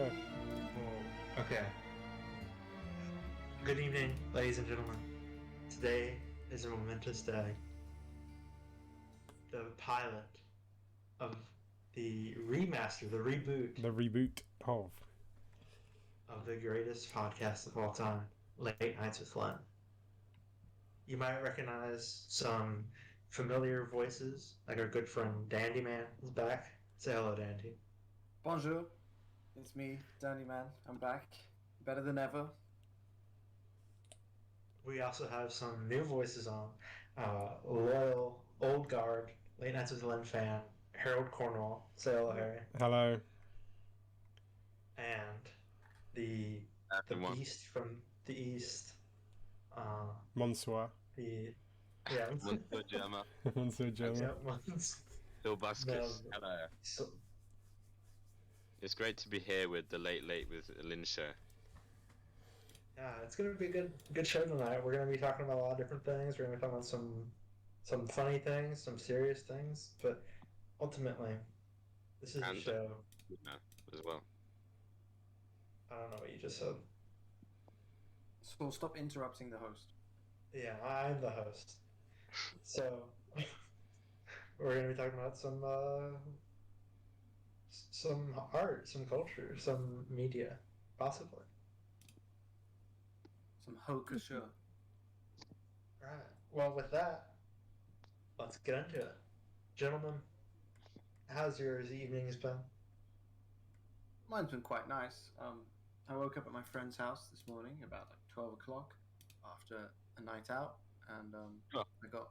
go. Oh, okay. Good evening, ladies and gentlemen. Today is a momentous day. The pilot of the remaster, the The reboot of the greatest podcast of all time, Late Nights with Len. You might recognize some familiar voices, like our good friend Dandy Man is back. Say hello, Dandy. Bonjour, it's me, Danny Man. I'm back, better than ever. We also have some new voices on. Loyal, old guard, Late Nights with Len fan, Harold Cornwall. Say hello, Harry. Hello. And the beast from the east. Monsoir. Monsieur Gemma. Monsieur Gemma. Bill Buskus. Hello. It's great to be here with the Late with Lynn show. Yeah, it's gonna be a good show tonight. We're gonna be talking about a lot of different things. We're gonna be talking about some funny things, some serious things, but ultimately, this is a show. As well. I don't know what you just said. So stop interrupting the host. Yeah, I'm the host. So we're gonna be talking about some art, some culture, some media, possibly. Some haute couture. Right. Well, with that, let's get into it. Gentlemen, how's your evenings been? Mine's been quite nice. I woke up at my friend's house this morning about like 12 o'clock after a night out, and I got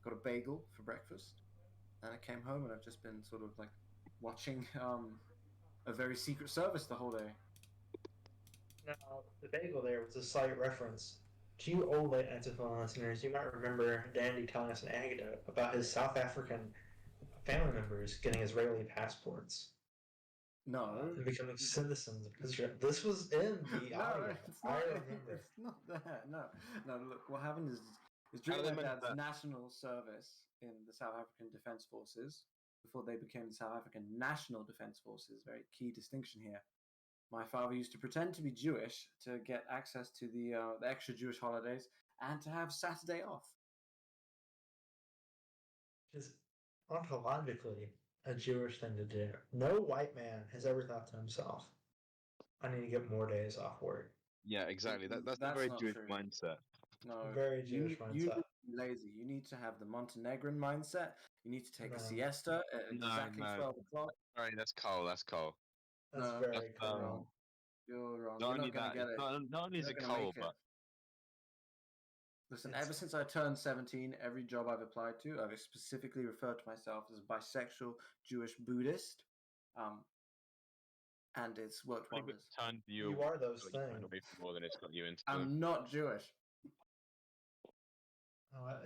a bagel for breakfast. And I came home and I've just been sort of like watching a very Secret Service the whole day. Now, the bagel there was a slight reference. To you old Late Nights with Len listeners, you might remember Dandy telling us an anecdote about his South African family members getting Israeli passports. No. And becoming citizens of Israel. This was in the audio. I remember. It's not that. No. Look, what happened is during my dad's national service in the South African Defence Forces, before they became the South African National Defence Forces, very key distinction here. My father used to pretend to be Jewish to get access to the extra Jewish holidays and to have Saturday off. Just ontologically a Jewish thing to do. No white man has ever thought to himself, I need to get more days off work. Yeah, exactly. That's a very Jewish mindset. No, very Jewish mindset. You need to be lazy. You need to have the Montenegrin mindset. You need to take a siesta at exactly 12 o'clock. Sorry, that's Cole. That's very cool. You're wrong. Not You're not going to get it. Not only is it Cole, but... Listen, ever since I turned 17, every job I've applied to, I've specifically referred to myself as a bisexual Jewish Buddhist. And it's worked wonders. You are those things. More than it's got you into. I'm not Jewish.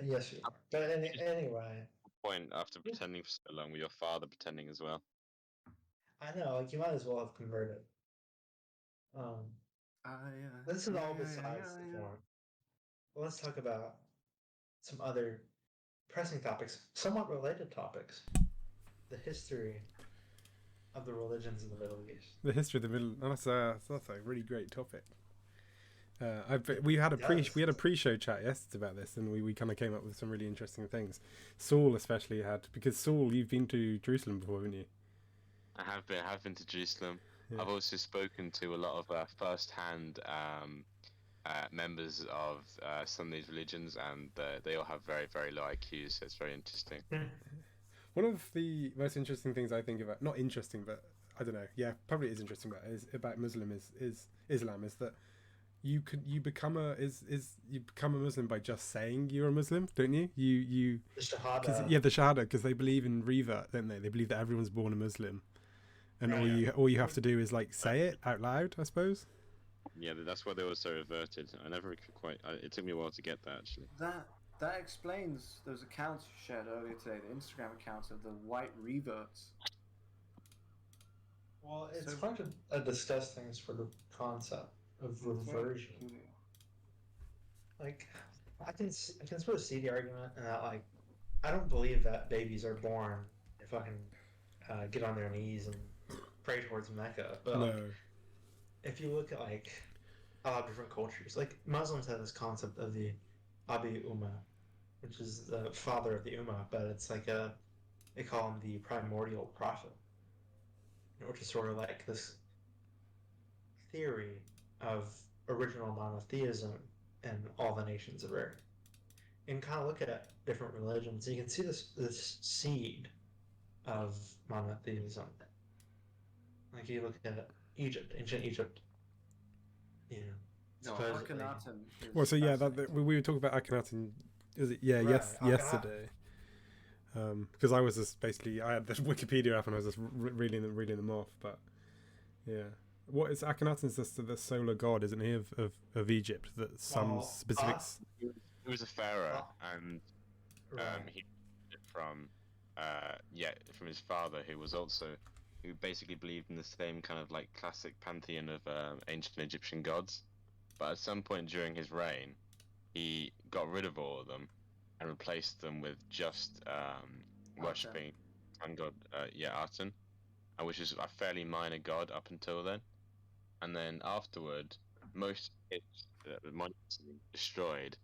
Yes, you are. But anyway. Point after pretending for so long with your father pretending as well. I know, like you might as well have converted. This is all besides the point. Let's talk about some other pressing topics, somewhat related topics. The history of the religions in the Middle East. The history of the Middle. That's a really great topic. We had a pre-show chat yesterday about this, and we kind of came up with some really interesting things. Saul especially had, because Saul, you've been to Jerusalem before, haven't you? I have been to Jerusalem. Yeah. I've also spoken to a lot of first-hand members of some of these religions, and they all have very, very low IQs, so it's very interesting. One of the most interesting things I think about, not interesting, but I don't know, yeah, probably is interesting about Muslim is Islam, is that you become a Muslim by just saying you're a Muslim, don't you? The Shahada. Yeah, the Shahada, because they believe in revert, don't they? They believe that everyone's born a Muslim. And all you have to do is like say it out loud, I suppose. Yeah, that's why they were so reverted. I never quite. It took me a while to get that actually. That explains those accounts you shared earlier today, the Instagram accounts of the white reverts. Well, it's hard to discuss things for the concept of reversion. Like, I can sort of see the argument in that, like, I don't believe that babies are born and fucking get on their knees and pray towards Mecca, but No. if you look at like a lot of different cultures, like Muslims have this concept of the Abi Ummah, which is the father of the Ummah, but it's like they call him the primordial prophet, which is sort of like this theory of original monotheism in all the nations of Earth. And kind of look at different religions, you can see this seed of monotheism. Like you look at Egypt, ancient Egypt. You know, supposedly. Akhenaten is Well, so yeah, fascinating. we were talking about Akhenaten. Is it? Yeah, Right, yesterday. Because I was just basically I had this Wikipedia app and I was just reading them off. But yeah, what is Akhenaten? Is this the solar god, isn't he, of Egypt? That some specifics. He was a pharaoh, and he from from his father, who basically believed in the same kind of like classic pantheon of ancient Egyptian gods. But at some point during his reign, he got rid of all of them and replaced them with just worshipping sun god, Aten, which is a fairly minor god up until then. And then afterward, most of the monuments have been destroyed,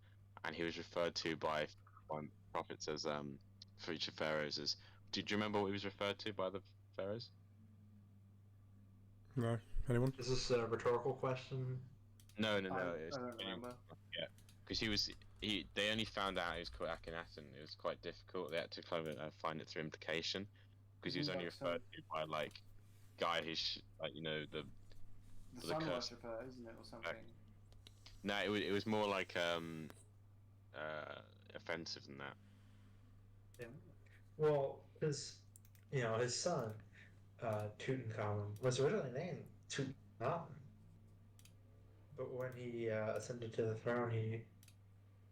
and he was referred to by one prophets as future pharaohs as. Did you remember what he was referred to by the pharaohs? No, anyone? Is this a rhetorical question? No. I don't remember. Yeah, because they only found out he was called Akhenaten. It was quite difficult. They had to kind of find it through implication, because he was only referred to by like guy who's like the sun curse. worshipper, isn't it, or something? No, it was more like offensive than that. Yeah. Well, his son, Tutankhamun, was originally named Tutankhamun, but when he ascended to the throne, he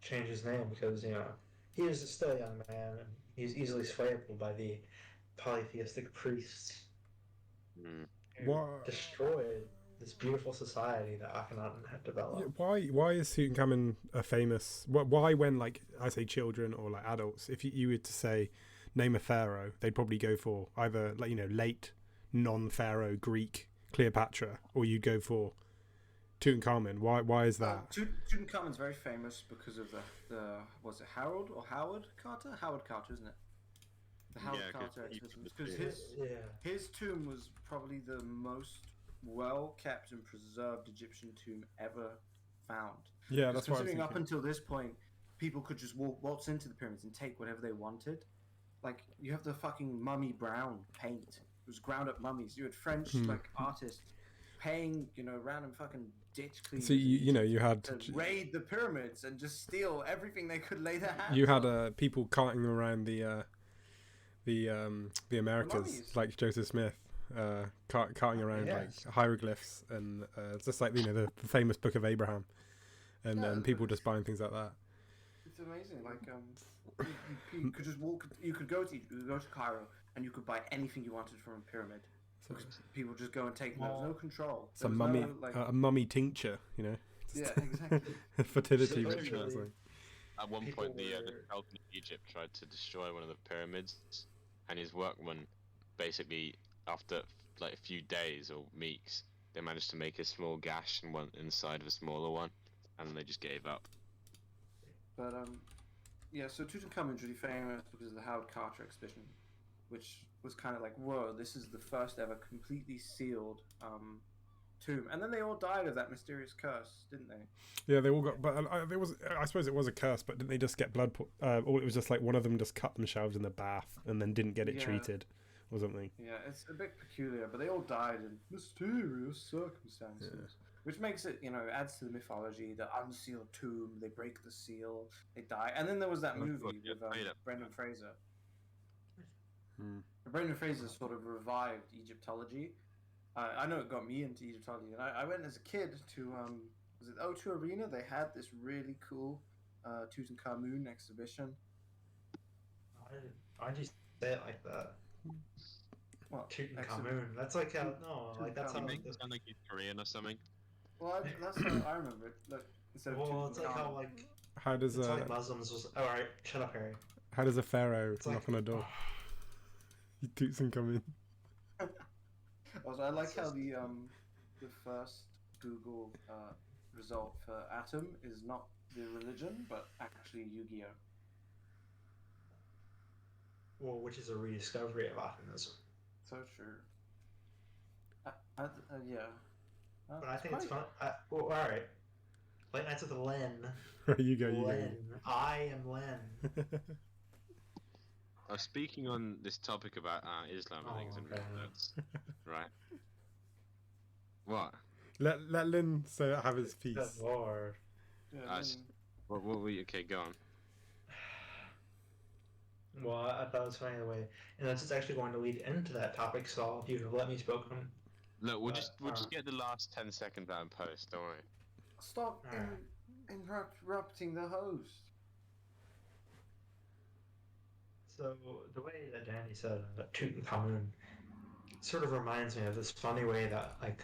changed his name because he was still a young man and he's easily swayable by the polytheistic priests who destroyed this beautiful society that Akhenaten had developed. Why is Tutankhamun a famous? Why, when like I say children or like adults, if you were to say name a pharaoh, they'd probably go for either like late non-pharaoh Greek Cleopatra, or you'd go for Tutankhamun. Why is that? Tutankhamun's very famous because of the was it Harold or Howard Carter? Howard Carter, isn't it? The Howard Carter expedition. Because his tomb was probably the most well kept and preserved Egyptian tomb ever found. Yeah, that's why. Considering up until this point, people could just waltz into the pyramids and take whatever they wanted. Like you have the fucking mummy brown paint. It was ground up mummies. You had French like artists paying random fucking ditch cleaners. So you had to raid the pyramids and just steal everything they could lay their hands. You had people carting around the Americas, like Joseph Smith, carting around like hieroglyphs and just like the famous Book of Abraham, and people just buying things like that. It's amazing. Like you could just walk. You could go to Cairo and you could buy anything you wanted from a pyramid. Because people just go and take them. There was no control. It's a mummy, a mummy tincture, Yeah, exactly. Fertility rituals. At one point, the Sultan of Egypt tried to destroy one of the pyramids, and his workmen, basically, after like a few days or weeks, they managed to make a small gash in one inside of a smaller one, and then they just gave up. But so Tutankhamun's really famous because of the Howard Carter expedition, which was kind of like, whoa, this is the first ever completely sealed tomb. And then they all died of that mysterious curse, didn't they? Yeah, they all got. But I suppose it was a curse, but didn't they just get blood? Or it was just like one of them just cut themselves in the bath and then didn't get it treated, or something. Yeah, it's a bit peculiar, but they all died in mysterious circumstances. Which makes it, adds to the mythology. The unsealed tomb, they break the seal, they die. And then there was that movie with Brendan Fraser. Brendan Fraser sort of revived Egyptology. I know it got me into Egyptology, and I went as a kid to was it O2 Arena? They had this really cool Tutankhamun exhibition. Why'd you say it like that? Well, Tutankhamun. That's like how that's how. It sound like he's Korean or something. Well, that's how I remember it. Look, instead of it's like how how does like Muslims was. All right, shut up, Harry. How does a pharaoh knock on a door? He toots and come in. Also, I like how the first Google result for Atom is not the religion, but actually Yu-Gi-Oh. Well, which is a rediscovery of optimism. So true. Yeah. But I think it's fun. Well, all right. Late Nights with Len. You go. Len. I am Len. Speaking on this topic about Islam and things and reverts, right? What? Let Lynn have his piece. Good Lord. Yeah, what were you? Okay, go on. Well, I thought it was funny the way, and that's just actually going to lead into that topic. So if you have let me speak on. Look, we'll just get the last 10 seconds out in post. Don't worry. Stop interrupting the host. So the way that Danny said Tutankhamun sort of reminds me of this funny way that like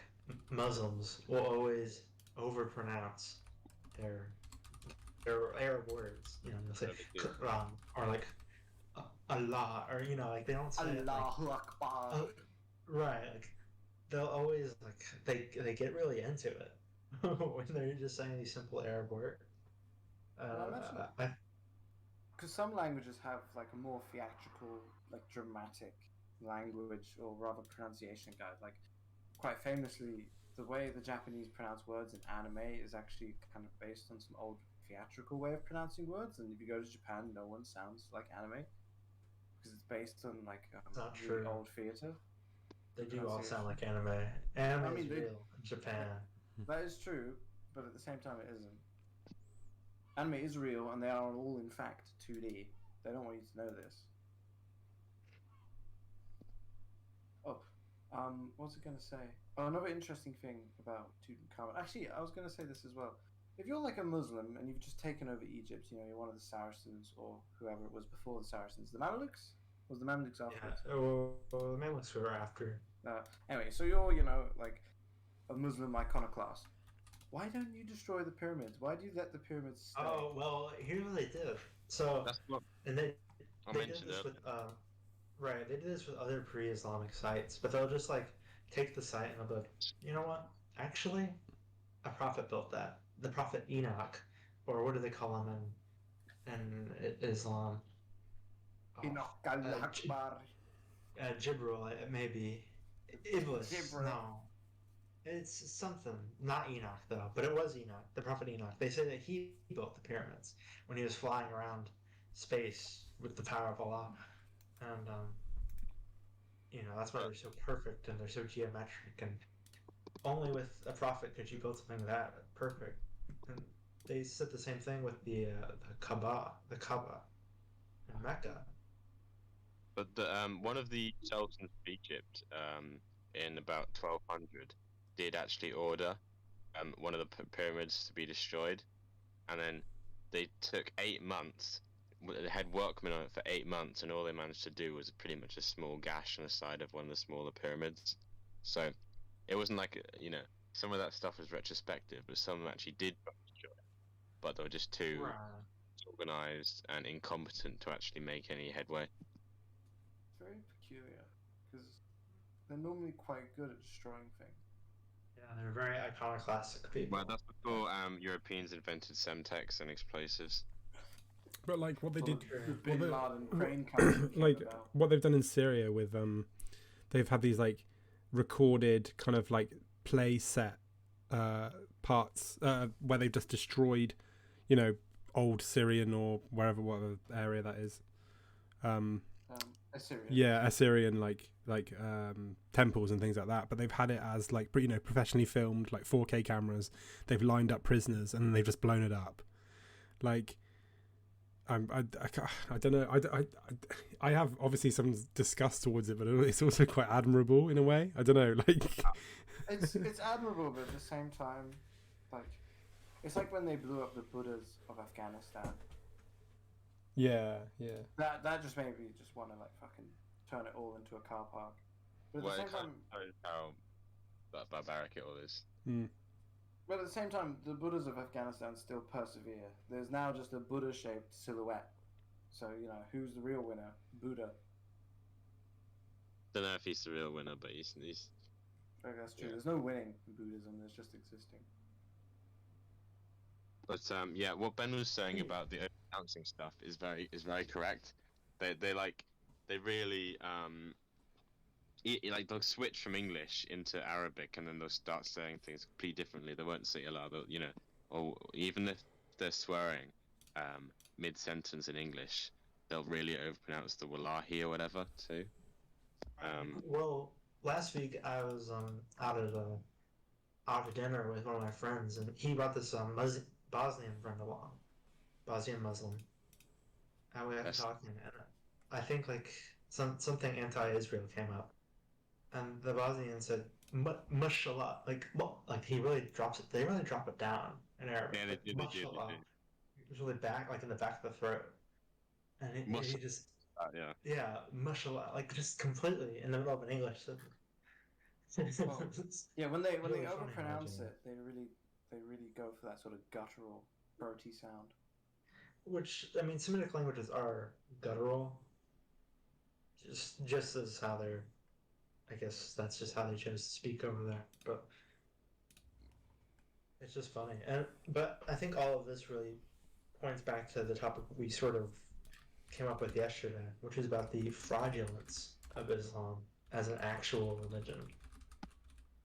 Muslims will always overpronounce their Arab words. You know, they'll say Quran or like Allah, or you know, like they don't say Allahu Akbar. Right, like they'll always like they get really into it when they're just saying these simple Arab words. Because some languages have like a more theatrical, like dramatic language, or rather pronunciation guide. Like quite famously, the way the Japanese pronounce words in anime is actually kind of based on some old theatrical way of pronouncing words. And if you go to Japan, no one sounds like anime because it's based on like really old theater. They do all sound like anime. Anime is real in Japan. That is true, but at the same time, it isn't. Anime is real, and they are all, in fact, 2D. They don't want you to know this. Oh, what was I going to say? Oh, another interesting thing about Tutankhamun. Actually, I was going to say this as well. If you're like a Muslim and you've just taken over Egypt, you know, you're one of the Saracens or whoever it was before the Saracens. The Mamelukes? Was the Mamelukes afterwards? Yeah, well, the Mamelukes were after. Anyway, so you're, you know, like a Muslim iconoclast. Why don't you destroy the pyramids? Why do you let the pyramids stay? Oh, well, here's what they did. So, That's what and they did mentioned this it. with, right, they did this with other pre-Islamic sites, but they'll just, like, take the site and they'll be like, you know what? Actually, a prophet built that. The prophet Enoch, or what do they call him in Islam? Enoch al-Akbar. Jibril, maybe. Iblis. Jibril. No. It's something. Not Enoch, though, but it was Enoch, the prophet Enoch. They say that he built the pyramids when he was flying around space with the power of Allah. And, you know, that's why they're so perfect and they're so geometric. And only with a prophet could you build something that perfect. And they said the same thing with the Kaaba in Mecca. But one of the sultans of Egypt in about 1200 did actually order one of the pyramids to be destroyed, and then they took 8 months. They had workmen on it for 8 months, and all they managed to do was pretty much a small gash on the side of one of the smaller pyramids. So it wasn't like, you know, some of that stuff was retrospective, but some of them actually did destroy it, but they were just too organized and incompetent to actually make any headway. Very peculiar, because they're normally quite good at destroying things. Yeah, they're very iconoclastic people. Well, that's before Europeans invented Semtex and explosives. But like what they did, like what they've done in Syria with they've had these like recorded kind of like play set parts where they've just destroyed, you know, old Syrian or whatever area that is. Assyrian. Yeah, Assyrian like temples and things like that. But they've had it as like, you know, professionally filmed, like 4K cameras. They've lined up prisoners and then they've just blown it up. Like, I don't know. I have obviously some disgust towards it, but it's also quite admirable in a way. I don't know. Like, it's admirable, but at the same time, like, it's like when they blew up the Buddhas of Afghanistan. Yeah. That just made me just want to like fucking turn it all into a car park. But at the same time, how barbaric it all is. But at the same time, the Buddhas of Afghanistan still persevere. There's now just a Buddha-shaped silhouette. So, you know, who's the real winner? Buddha. Don't know if he's the real winner, but That's true. Yeah. There's no winning in Buddhism. There's just existing. But yeah, what Ben was saying about the pronouncing stuff is very correct. They really like they'll switch from English into Arabic and then they'll start saying things completely differently. They won't say aloud, you know, or even if they're swearing mid sentence in English, they'll really overpronounce the wallahi or whatever too. Well, last week I was out to dinner with one of my friends, and he brought this Bosnian friend along, Bosnian Muslim, and we got talking, and I think like something anti-Israel came up, and the Bosnian said mashallah, like he really drops it. They really drop it down in Arabic. Yeah, Like, they mashallah. do. It was really back, like in the back of the throat, and he just yeah, mashallah, like just completely in the middle of an English sentence. Well, yeah, when they really overpronounce it, they really go for that sort of guttural, throaty sound. Which, I mean, Semitic languages are guttural. Just as how they're, I guess that's just how they chose to speak over there. But it's just funny, but I think all of this really points back to the topic we sort of came up with yesterday, which is about the fraudulence of Islam as an actual religion.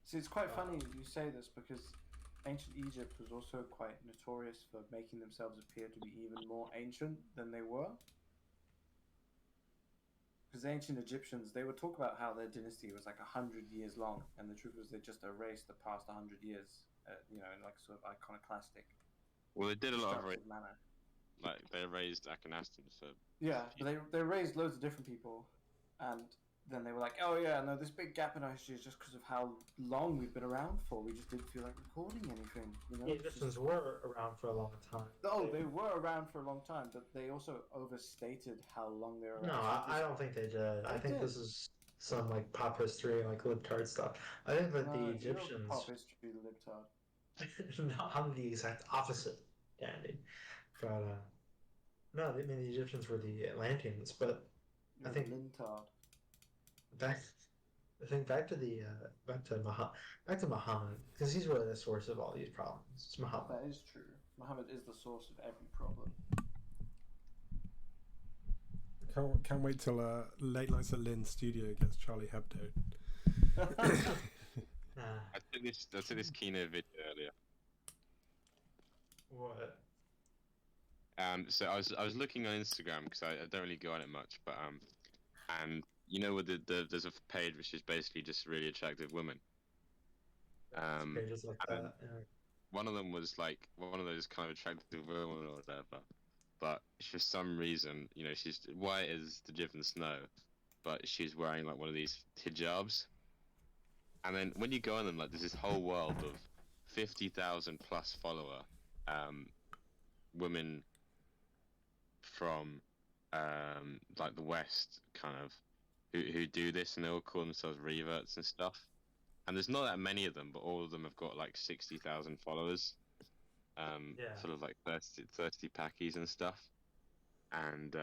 See, it's quite funny you say this because ancient Egypt was also quite notorious for making themselves appear to be even more ancient than they were. Because the ancient Egyptians, they would talk about how their dynasty was like 100 years long, and the truth was they just erased the past 100 years, in like sort of iconoclastic. Well, they did a lot of manner. Like they raised Akhenaten for. Yeah, but they raised loads of different people, and then they were like, oh yeah, no, this big gap in our history is just because of how long we've been around for. We just didn't feel like recording anything. You know? The Egyptians were around for a long time. Oh, they were around for a long time, but they also overstated how long they were around. No, I don't think they did. I think this is some like pop history, like libtard stuff. I think that the Egyptians. Pop history, libtard. No, I'm the exact opposite, Dandy. But no, I mean the Egyptians were the Atlanteans, but You're I think libtard. back to Muhammad, because he's really the source of all these problems. It's Muhammad. That is true. Muhammad is the source of every problem. Can't wait till Late Nights at Lynn's studio gets Charlie Hebdo. I took this Kino video earlier. What? So I was looking on Instagram because I don't really go on it much, but and you know what there's a page which is basically just really attractive women. Pages like that. Yeah. One of them was like one of those kind of attractive women or whatever, but for some reason, you know, she's white as the driven snow, but she's wearing like one of these hijabs. And then when you go on them, like there's this whole world of 50,000 plus follower women from like the West, kind of, who do this, and they all call themselves reverts and stuff. And there's not that many of them, but all of them have got like 60,000 followers. Sort of like thirsty packies and stuff. And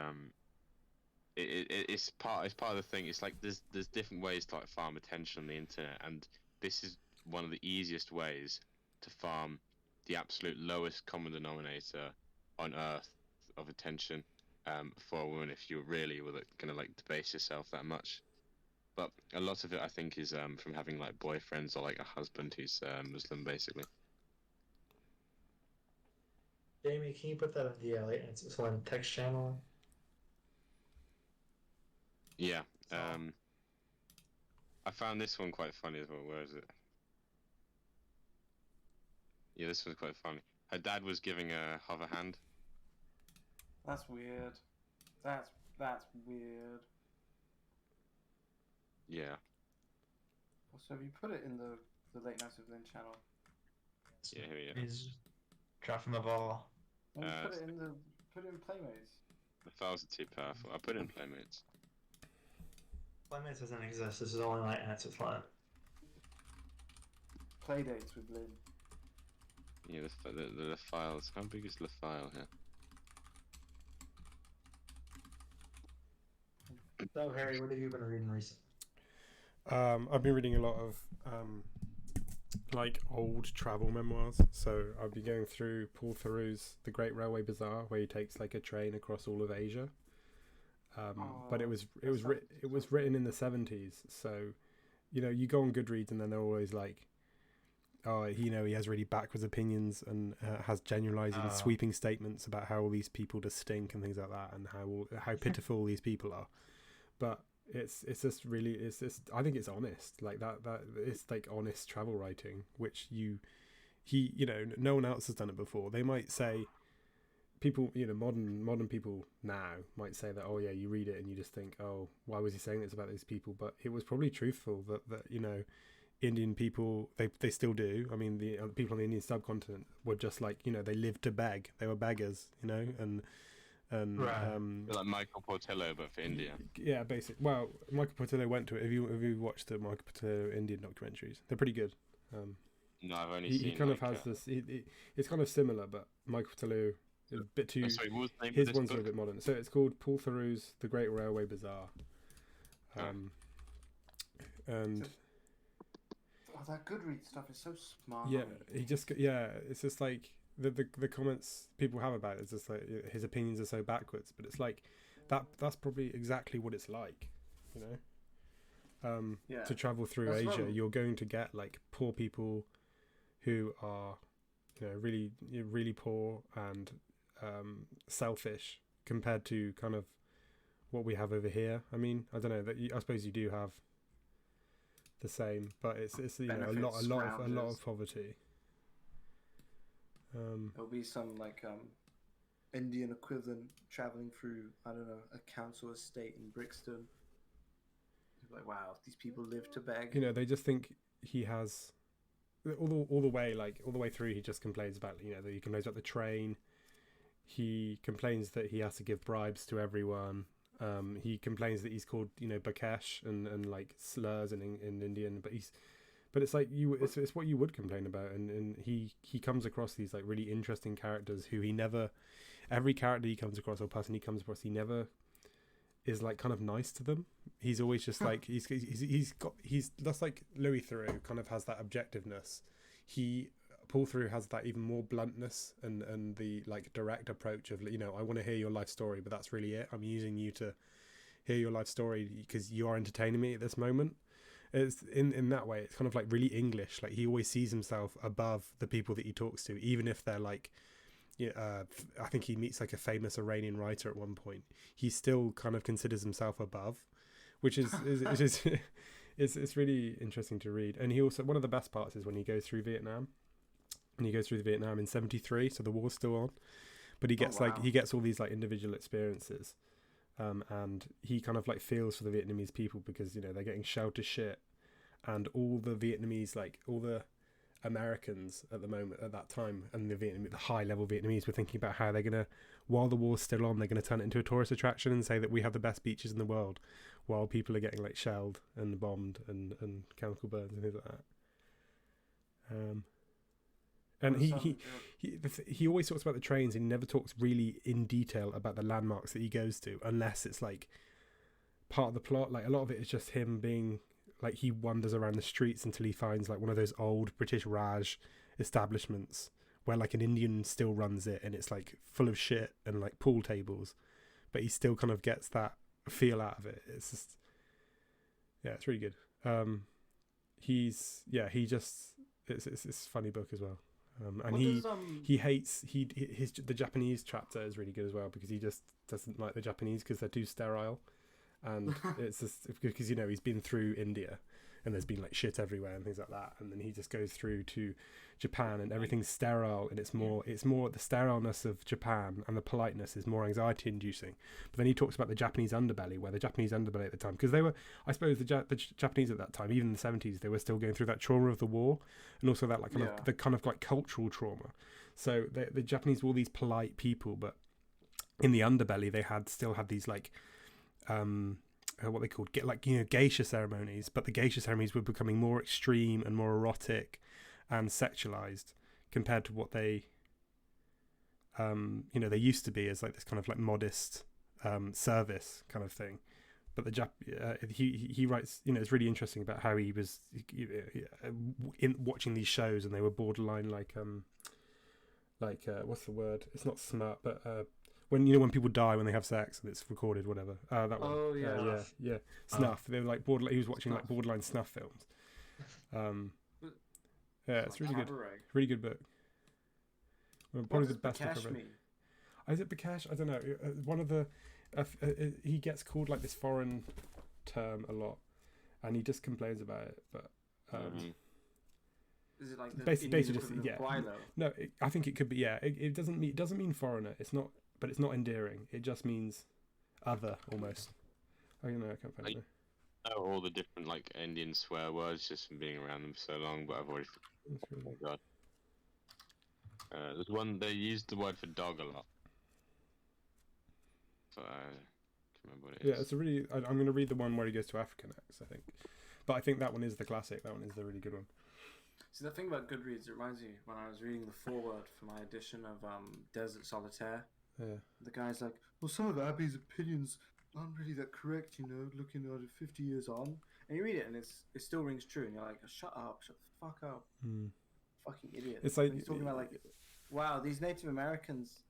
it's part of the thing. It's like there's different ways to like farm attention on the internet, and this is one of the easiest ways to farm the absolute lowest common denominator on earth of attention for a woman, if you really were gonna like debase yourself that much. But a lot of it, I think, is from having like boyfriends or like a husband who's Muslim, basically. Jamie, can you put that in the Late Nights at Lynn's text channel? Yeah. I found this one quite funny as well. Where is it? Yeah, this one's quite funny. Her dad was giving a hover hand. That's weird. That's weird. Yeah. So have you put it in the Late Nights with Lynn channel? Yeah, here we go. He's dropping the ball. No, put it in Playmates. The files are too powerful. I put it in Playmates. Playmates doesn't exist. This is only Late Nights with Lynn. Playdates with Lynn. Yeah, the files. How big is the file here? So, Harry, what have you been reading recently? I've been reading a lot of like old travel memoirs. So I've been going through Paul Theroux's The Great Railway Bazaar, where he takes like a train across all of Asia. But it was written in the 70s. So, you know, you go on Goodreads and then they're always like, oh, you know, he has really backwards opinions and has generalizing, sweeping statements about how all these people just stink and things like that, and how pitiful these people are. But it's just I think it's honest, like that it's like honest travel writing, which you know, no one else has done it before. They might say, people, you know, modern people now might say that, oh yeah, you read it and you just think, oh, why was he saying this about these people? But it was probably truthful that you know, Indian people, they still do. I mean, the people on the Indian subcontinent were just like, you know, they lived to beg. They were beggars, you know, and Right. Like Michael Portillo, but for India. yeah, basic. Well, Michael Portillo went to it. Have you watched the Michael Portillo Indian documentaries? They're pretty good. No, I've only He seen. kind of has this. It's kind of similar, but Michael Portillo is a bit too. Sorry, what was the name His of this one's a book? little bit modern. So it's called Paul Theroux's The Great Railway Bazaar. And that Goodreads stuff is so smart. yeah, it's just like the comments people have about it is just like his opinions are so backwards, but it's like that's probably exactly what it's like, you know. To travel through That's Asia, right. you're going to get like poor people who are, you know, really poor and selfish compared to kind of what we have over here. I mean, I don't know, I suppose you do have the same, but it's you know, Benefits, a lot of scroungers. poverty. There'll be some like Indian equivalent traveling through, I don't know, a council estate in Brixton. Like, wow, these people live to beg. You know, they just think he has all the way through. He just complains about, you know, he complains about the train. He complains that he has to give bribes to everyone. He complains that he's called, you know, Bakesh and like slurs in Indian, but it's like it's what you would complain about, and he comes across these like really interesting characters who every character he comes across or person he comes across, he never is like kind of nice to them. He's always just like he's that's like Louis Theroux kind of has that objectiveness. Paul Theroux has that even more bluntness and the like direct approach of, you know, I want to hear your life story, but that's really it. I'm using you to hear your life story because you are entertaining me at this moment. It's in that way, it's kind of like really English. Like he always sees himself above the people that he talks to, even if they're like, I think he meets like a famous Iranian writer at one point. He still kind of considers himself above, which is it's really interesting to read. And he also, one of the best parts is when he goes through Vietnam. And he goes through Vietnam in '73, so the war's still on, but he gets he gets all these like individual experiences, and he kind of like feels for the Vietnamese people because, you know, they're getting shelled to shit, and all the Vietnamese, like all the Americans at the moment at that time, and the high level Vietnamese were thinking about how they're gonna, while the war's still on, they're gonna turn it into a tourist attraction and say that we have the best beaches in the world, while people are getting like shelled and bombed and chemical burns and things like that. And he always talks about the trains, and he never talks really in detail about the landmarks that he goes to, unless it's like part of the plot. Like a lot of it is just him being like, he wanders around the streets until he finds like one of those old British Raj establishments where like an Indian still runs it, and it's like full of shit and like pool tables, but he still kind of gets that feel out of it. It's just, yeah, it's really good. It's a funny book as well. And he hates the Japanese chapter is really good as well, because he just doesn't like the Japanese because they're too sterile, and it's just because, you know, he's been through India and there's been like shit everywhere and things like that, and then he just goes through to Japan and everything's sterile, and it's more the sterileness of Japan and the politeness is more anxiety inducing. But then he talks about the Japanese underbelly, where the Japanese underbelly at the time, because they were, I suppose the Japanese at that time, even in the 70s, they were still going through that trauma of the war, and also that like the kind of like cultural trauma. So the Japanese were all these polite people, but in the underbelly they still had these like what they called geisha ceremonies, but the geisha ceremonies were becoming more extreme and more erotic and sexualized compared to what they they used to be as like this kind of like modest service kind of thing. but he writes, it's really interesting about how he was in watching these shows, and they were borderline like what's the word? It's not smart, but when people die when they have sex and it's recorded, whatever. That one. Oh yeah. Yeah. Snuff. They were like borderline. He was watching like borderline snuff films. Yeah, it's really good. Really good book. Well, probably the best book I've read. Is it Bakash? I don't know. One of the he gets called like this foreign term a lot, and he just complains about it. But is it like the basically just Guilo? No, I think it could be. Yeah, it doesn't mean foreigner. It's not, but it's not endearing. It just means other almost. I don't know. I can't find it. I know all the different like Indian swear words just from being around them for so long, but I've already. Really... Oh god. There's one they used the word for dog a lot. But I can't remember what it is. Yeah, it's a really. I'm going to read the one where he goes to Africa next, I think. But I think that one is the classic. That one is the really good one. See, the thing about Goodreads, it reminds me when I was reading the foreword for my edition of Desert Solitaire. Yeah. The guy's like, well, some of Abby's opinions aren't really that correct, looking at it 50 years on. And you read it, and it still rings true, and you're like, shut the fuck up. Fucking idiot. It's like... And he's talking about, like, wow, these Native Americans,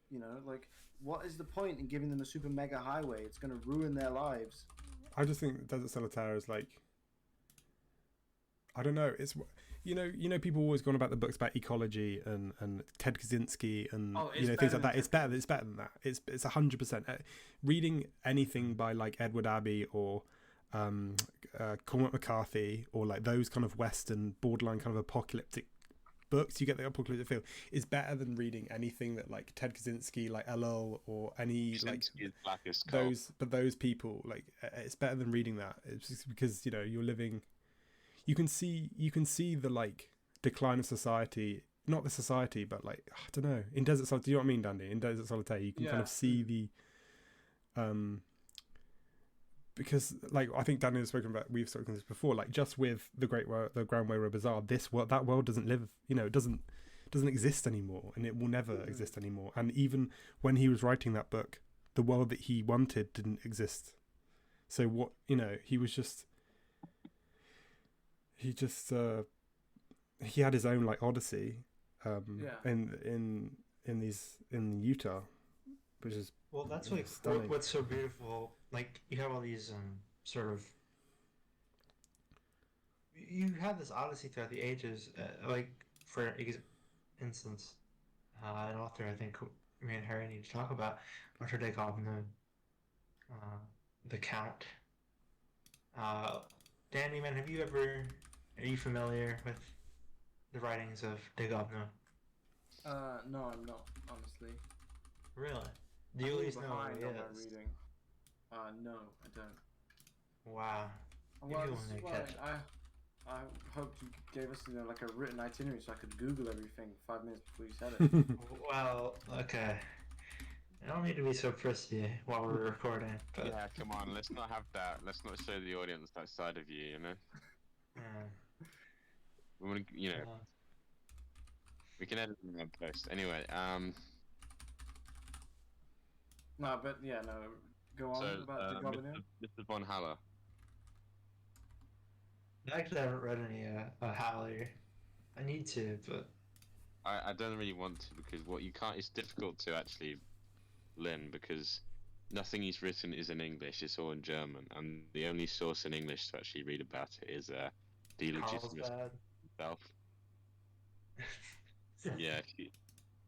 like, what is the point in giving them a super mega highway? It's going to ruin their lives. I just think Desert Solitaire is like... I don't know, it's... people always gone about the books about ecology and Ted Kaczynski and things like that. It's better than that. It's 100%. Reading anything by like Edward Abbey or Cormac McCarthy or like those kind of Western borderline kind of apocalyptic books, you get the apocalyptic feel, is better than reading anything that like Ted Kaczynski, like Ellul or any those people, like it's better than reading that. It's just because you're living. You can see the like decline of society, not the society, but like I don't know. In Desert Solitaire, do you know what I mean, Dandy? In Desert Solitaire, you can kind of see the, because like I think Danny has spoken about, we've spoken this before. Like just with the Grand Wayward Bazaar, that world doesn't live. It doesn't exist anymore, and it will never exist anymore. And even when he was writing that book, the world that he wanted didn't exist. So what he was just. He had his own like odyssey in Utah, which is that's what's so beautiful. Like you have all these sort of, you have this odyssey throughout the ages. Like for instance, an author I think me and Harry need to talk about, Arthur de Gobineau, the Count. Danny, man, are you familiar with the writings of de Gobineau? No, I'm not, honestly. Really? Do you at least know what it is? Reading. No, I don't. Wow. I hope you gave us like a written itinerary so I could Google everything 5 minutes before you said it. Well, okay. I don't need to be so prissy while we're recording. But... Yeah, come on, let's not have that. Let's not show the audience that side of you, We want to, we can edit in that post. Anyway, No, but go on about the Gobineau. Mr. Von Haller. I actually haven't read any Haller. I need to, but... I don't really want to because it's difficult to actually learn because nothing he's written is in English, it's all in German, and the only source in English to actually read about it is the legitimate himself. Yeah,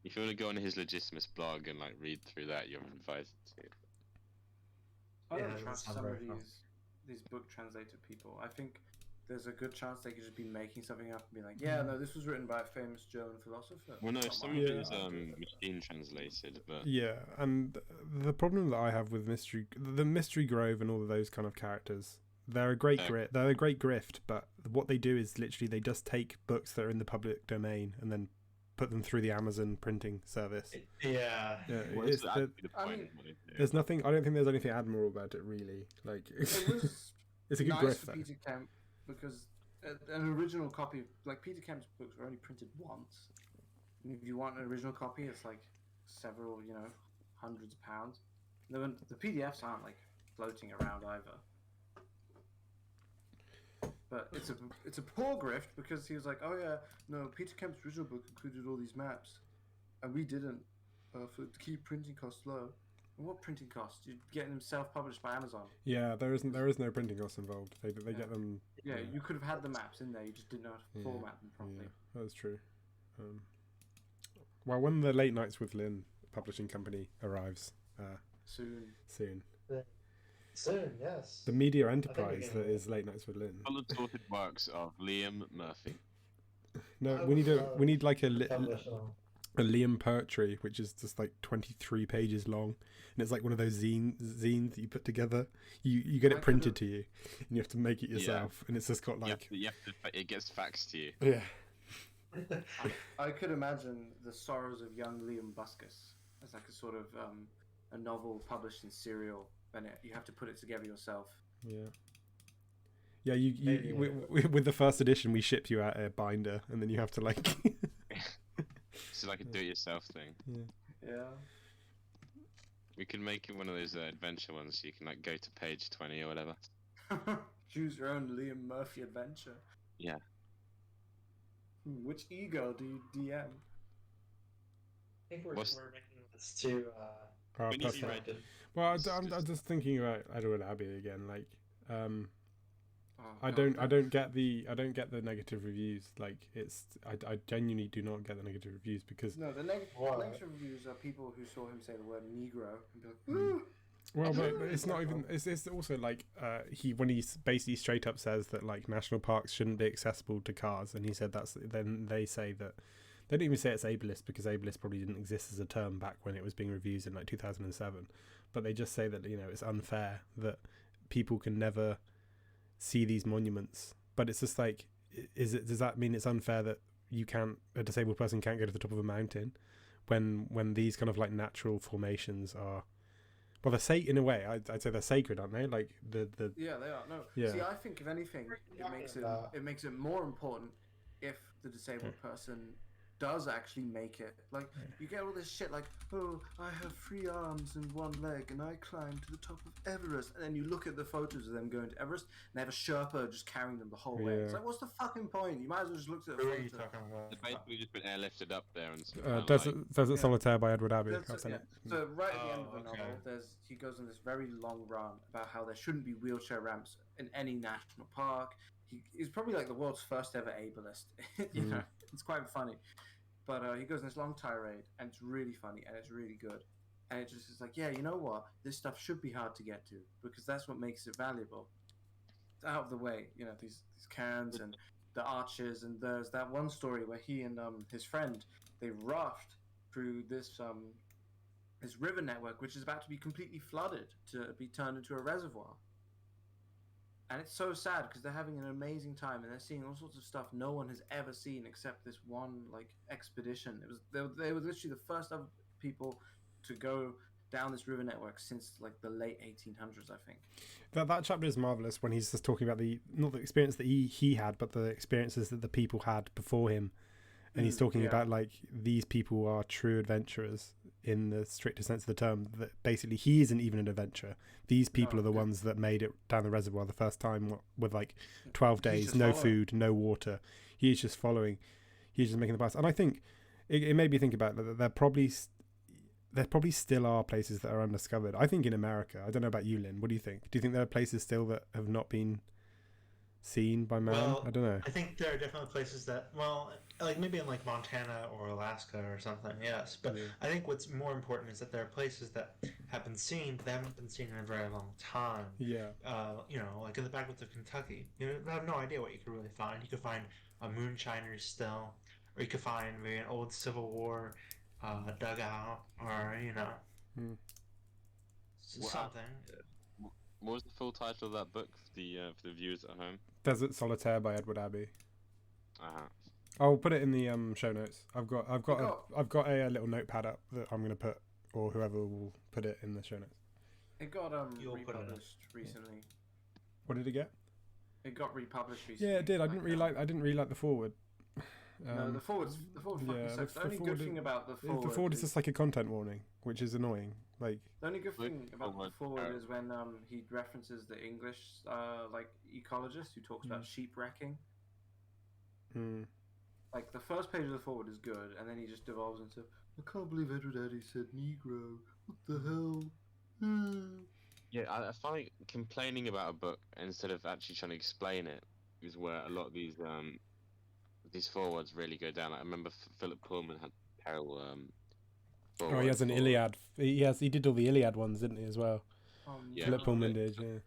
if you want to go on his Legitimus blog and like read through that, you're invited to. I don't trust some of these book translator people. I think there's a good chance they could just be making something up and be like, no, this was written by a famous German philosopher. Well, no, some of it is machine translated, but yeah, and the problem that I have with the Mystery Grove and all of those kind of characters, they're a great grift, but what they do is literally they just take books that are in the public domain and then put them through the Amazon printing service. Yeah. There's nothing. I don't think there's anything admirable about it, really. Like it was it's a good nice grift for though. Peter Kemp because an original copy, like Peter Kemp's books, were only printed once. And if you want an original copy, it's like several, hundreds of pounds. The PDFs aren't like floating around either. But it's a poor grift because he was like, oh yeah, no, Peter Kemp's original book included all these maps, and we didn't, to keep printing costs low. And what printing costs? You're getting them self-published by Amazon. Yeah, there is no printing costs involved. They get them. Yeah, you could have had the maps in there. You just didn't know how to format them properly. Yeah, that's true. Well, when the Late Nights with Lynn publishing company arrives, soon. Soon, yes. The media enterprise that is Late Nights with Lynn. All the sorted works of Liam Murphy. No, we need like a Liam poetry, which is just like 23 pages long, and it's like one of those zines that you put together. You get it printed to you, and you have to make it yourself, and it's just got like it gets faxed to you. Yeah. I could imagine the sorrows of young Liam Buskus as like a sort of a novel published in serial, and you have to put it together yourself. Yeah. Yeah, with the first edition, we ship you out a binder, and then you have to like. It's like a do-it-yourself thing. Yeah. We can make it one of those adventure ones. So you can like go to page 20 or whatever. Choose your own Liam Murphy adventure. Yeah. Which ego do you DM? I think we're making this too. Well, I'm just thinking about Edward Abbey again. Like, I don't get the negative reviews. Like, I genuinely do not get the negative reviews because the negative reviews are people who saw him say the word Negro and be like, well, but it's not even. It's also like when he basically straight up says that like national parks shouldn't be accessible to cars, and he said then they say that they don't even say it's ableist because ableist probably didn't exist as a term back when it was being reviewed in like 2007, but they just say that it's unfair that people can never see these monuments. But it's just like, does that mean it's unfair that a disabled person can't go to the top of a mountain when these kind of like natural formations are. Well, they're in a way. I'd say they're sacred, aren't they? Like the. Yeah, they are. No. Yeah. See, I think if anything, it makes it more important if the disabled person does actually make it. Like you get all this shit like, oh, I have 3 arms and 1 leg, and I climbed to the top of Everest. And then you look at the photos of them going to Everest, and they have a Sherpa just carrying them the whole way. It's like, what's the fucking point? You might as well just look at the photo. They've basically just been airlifted up there and Desert Solitaire by Edward Abbey. So right at the end of the novel, he goes on this very long run about how there shouldn't be wheelchair ramps in any national park. He's probably like the world's first ever ableist. You know, it's quite funny. But he goes on this long tirade, and it's really funny, and it's really good. And it just is like, yeah, you know what? This stuff should be hard to get to, because that's what makes it valuable. It's out of the way, these cairns and the arches, and there's that one story where he and his friend, they raft through this river network, which is about to be completely flooded to be turned into a reservoir. And it's so sad because they're having an amazing time and they're seeing all sorts of stuff no one has ever seen except this one expedition. They were literally the first ever people to go down this river network since the late 1800s, I think. That chapter is marvelous when he's just talking about not the experience that he had, but the experiences that the people had before him. And he's talking about these people are true adventurers in the strictest sense of the term, that basically he isn't even an adventurer. These people are the ones that made it down the reservoir the first time with 12 days, no food, no water. He's just following. He's just making the pass. And I think it made me think about that there probably still are places that are undiscovered. I think in America, I don't know about you, Lynn, what do you think? Do you think there are places still that have not been seen by man? Well, I don't know. I think there are definitely places that, maybe in Montana or Alaska or something, yes. But I think what's more important is that there are places that have been seen, but they haven't been seen in a very long time. Yeah. Like in the backwoods of Kentucky, you have no idea what you could really find. You could find a moonshiner's still, or you could find maybe an old Civil War dugout, or something. What was the full title of that book for the viewers at home? Desert Solitaire by Edward Abbey. I'll put it in the show notes. I've got a little notepad up that I'm gonna put, or whoever will put it in the show notes. It got republished recently. What did it get? It got republished recently. Yeah, it did. I didn't really like the forward. No, the forward fucking sucks. The only good thing about the forward is just like a content warning, which is annoying. Like the only good thing about the forward is when he references the English like ecologist who talks about sheep wrecking. Like the first page of the forward is good, and then he just devolves into, I can't believe Edward Addy said Negro. What the hell? Yeah, I find like complaining about a book instead of actually trying to explain it is where a lot of these forwards really go down. Like, I remember Philip Pullman had terrible oh, he has an Iliad. He did all the Iliad ones, didn't he, as well? Yeah, Philip Pullman did, yeah.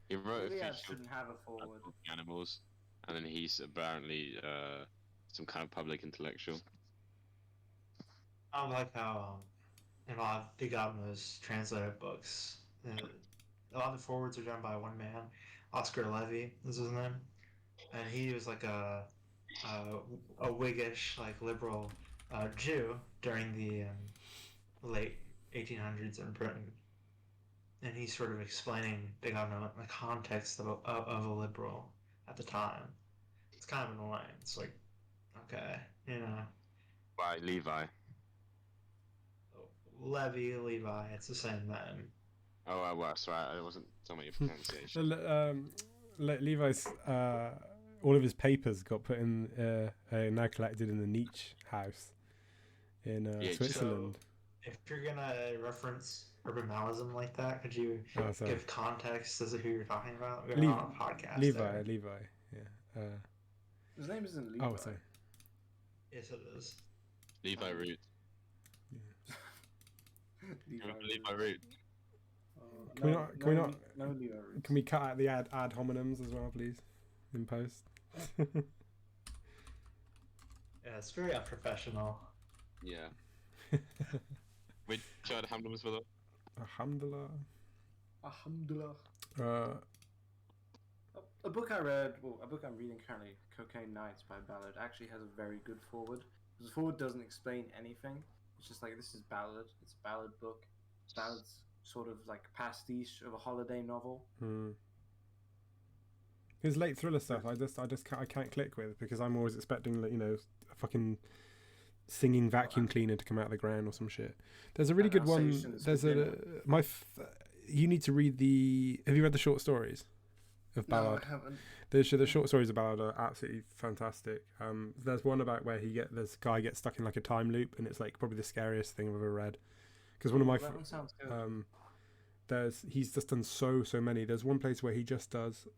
He wrote Iliad a few shouldn't have a forward. Animals, and then he's apparently some kind of public intellectual. I like how in a lot of the Gobineau's translated books, a lot of the forwards are done by one man. Oscar Levy is his name, and he was like a Whiggish, like liberal Jew during the late 1800s in Britain, and he's sort of explaining the Gobineau in the context of a liberal at the time. It's kind of annoying. It's like, okay, you know. By Levi. Levi, it's the same name. Oh, well, that's right. I wasn't talking about your pronunciation. Levi's, all of his papers got put in, now collected in the Nietzsche house in Switzerland. So if you're gonna reference urban Maoism like that, could you give context as to who you're talking about? We're on a podcast. Levi, yeah. His name isn't Levi. Oh, sorry. Yes, it is. Levi Root. Levi Root. Can we cut out the ad hominems as well, please, in post? Yeah, it's very unprofessional. Yeah. Which ad hominems were that? Alhamdulillah. A book I read, a book I'm reading currently, Cocaine Nights by Ballard, actually has a very good forward. The forward doesn't explain anything. It's just like, this is Ballard. It's a Ballard book. Ballard's sort of like pastiche of a holiday novel. His late thriller stuff, I can't click with, because I'm always expecting, you know, a fucking singing vacuum cleaner to come out of the ground or some shit. There's a really good one. There's you need to read the. Have you read the short stories of Ballard? No, I haven't. The short stories of Ballard are absolutely fantastic. There's one about where this guy gets stuck in like a time loop, and it's like probably the scariest thing I've ever read. Because one of my sounds good. He's just done so many. There's one place where he just does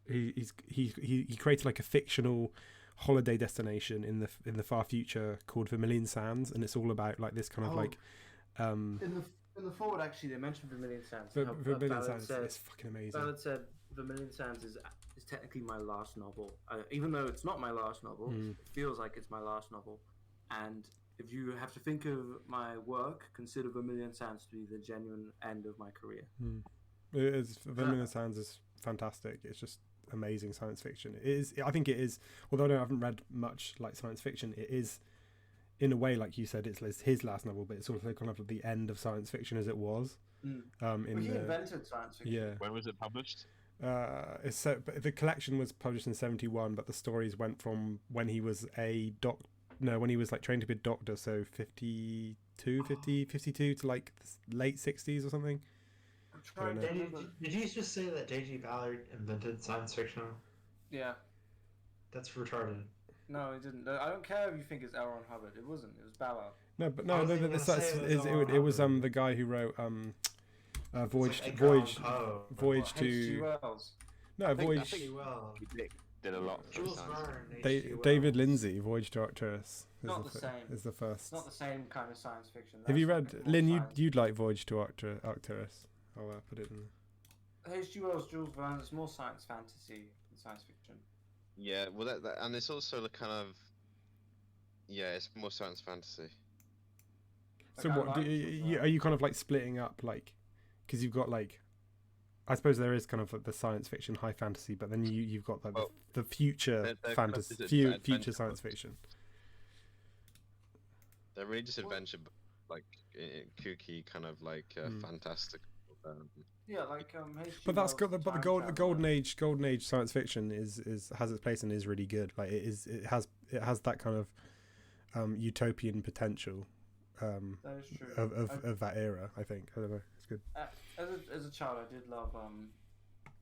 he created like a fictional holiday destination in the far future called Vermilion Sands, and it's all about like this kind of like in the forward, actually they mentioned Vermilion Sands. Vermilion Sands is fucking amazing. Ballard said Vermilion Sands is technically my last novel, even though it's not my last novel. It feels like it's my last novel, and if you have to think of my work, consider Vermilion Sands to be the genuine end of my career. Vermilion Sands is fantastic. It's just amazing science fiction. It is. I think it is. Although I haven't read much like science fiction, it is, in a way, like you said, it's his last novel, but it's also kind of the end of science fiction as it was. He invented science fiction. Yeah. When was it published? The collection was published in 1971, but the stories went from when he was when he was like trained to be a doctor, so 52 to like late 60s or something. Did you just say that J.G. Ballard invented science fiction? Yeah. That's retarded. No, he didn't. I don't care if you think it's L. Ron Hubbard. It wasn't. It was Ballard. It was the guy who wrote Voyage to did a lot. Jules Verne. David Lindsay, Voyage to Arcturus is the first. It's not the same kind of science fiction. Have you read Lynn? You'd like Voyage to Arcturus? I'll put it in. H.G. Wells, Jules Verne. It's more science fantasy than science fiction. Yeah, well, that and it's also the kind of it's more science fantasy. So what? Are you kind of like splitting up, like, because you've got like, I suppose there is kind of like the science fiction, high fantasy, but then you've got like the future fantasy, future science fiction. They're really just adventure, like kooky, kind of like fantastic. Yeah, like H.G. But that's Wells' got the Time golden Traveler. age science fiction is has its place and is really good. Like it has that kind of utopian potential That is true. of that era. I think I don't know. It's good. As a child, I did love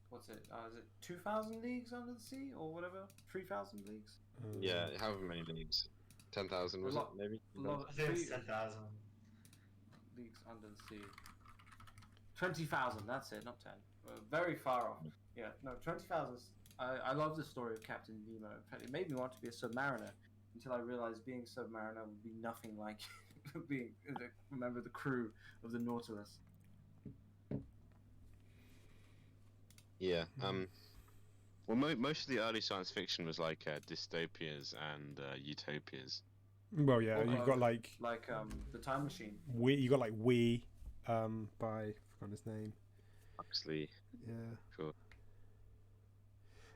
what's it? Is it 2,000 Leagues Under the Sea or whatever? 3,000 Leagues? Yeah, however many leagues. 10,000 was it? Maybe. I think it's 10,000. Leagues Under the Sea. 20,000. That's it, not 10. Very far off. Yeah, no, 20,000. I love the story of Captain Nemo. In fact, it made me want to be a submariner until I realized being a submariner would be nothing like being a member of the crew of the Nautilus. Yeah. Well, most of the early science fiction was like dystopias and utopias. Well, yeah, you've got like the Time Machine. You got like by I forgot his name. Huxley. Yeah. Sure.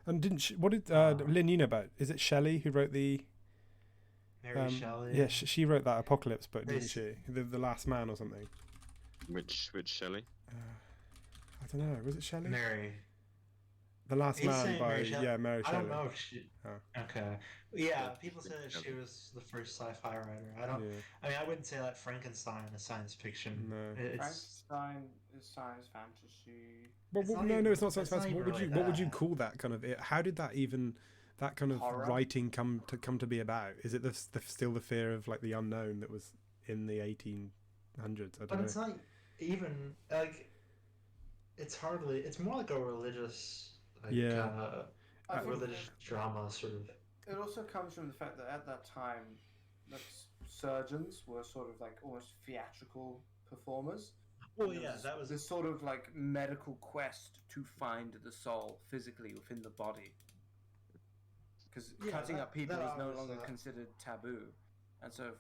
And what did Lynn, you know about? Is it Shelley who wrote the? Mary Shelley. Yeah, she wrote that Apocalypse book, didn't she? The Last Man or something. Which Shelley? I don't know. Was it Shelley? Mary. The Last Man by Mary Shelley. Mary Shelley. I don't know if she. Oh. Okay. Yeah, people say that she was the first sci-fi writer. I don't. Yeah. I mean, I wouldn't say that Frankenstein is science fiction. No. Frankenstein is science fantasy. Well, no, it's not science fantasy. What would you call that kind of? How did that even? That kind of horror? Writing come to be about? Is it still the fear of like the unknown that was in the 1800s? I don't know. But it's not even like. It's hardly. It's more like a religious. Religious drama sort of. It also comes from the fact that at that time, like, surgeons were sort of like almost theatrical performers. Well, yeah, that was this sort of like medical quest to find the soul physically within the body. Because cutting up people is no longer considered taboo, and so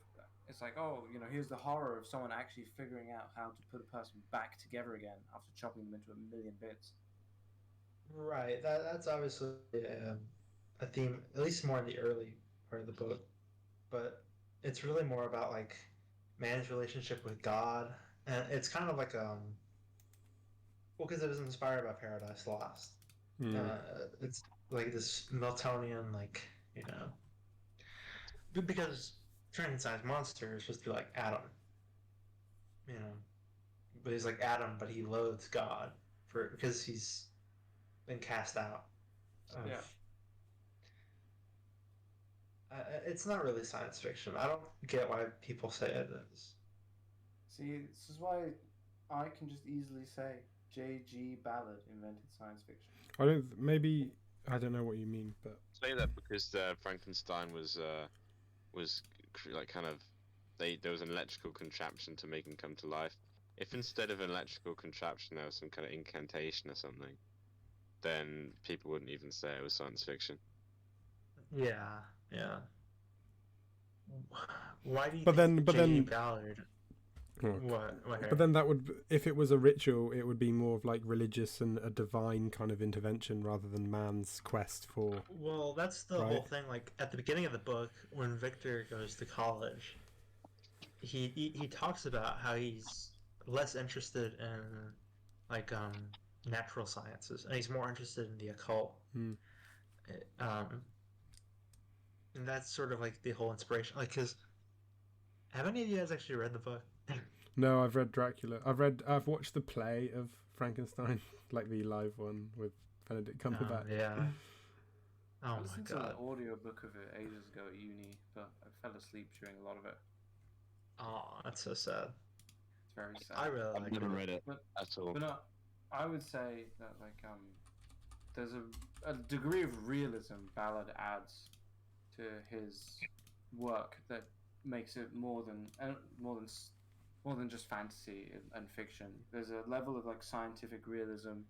it's like, oh, here's the horror of someone actually figuring out how to put a person back together again after chopping them into a million bits. Right, that's obviously a theme, at least more in the early part of the book. But it's really more about like man's relationship with God, and it's kind of like because it was inspired by Paradise Lost. It's like this Miltonian, like because Frankenstein's monster is supposed to be like Adam, but he's like Adam, but he loathes God because he's been cast out. It's not really science fiction. I don't get why people say it is. See, this is why I can just easily say J.G. Ballard invented science fiction. I don't know what you mean, but say that because Frankenstein was like kind of there was an electrical contraption to make him come to life. If instead of an electrical contraption there was some kind of incantation or something, then people wouldn't even say it was science fiction. Yeah. Why do you think J.G. Ballard? What? But then that would, if it was a ritual, it would be more of like religious and a divine kind of intervention rather than man's quest for. Well, that's the whole thing. Like at the beginning of the book, when Victor goes to college, he talks about how he's less interested in like natural sciences, and he's more interested in the occult. And that's sort of like the whole inspiration. Like, because have any of you guys actually read the book? No, I've read Dracula. I've watched the play of Frankenstein, like the live one with Benedict Cumberbatch. Yeah. I listened to an audio book of it ages ago at uni, but I fell asleep during a lot of it. Oh, that's so sad. It's very sad. I really like I've never read it at all. But no, I would say that like there's a degree of realism Ballard adds to his work that makes it more than just fantasy and fiction. There's a level of like scientific realism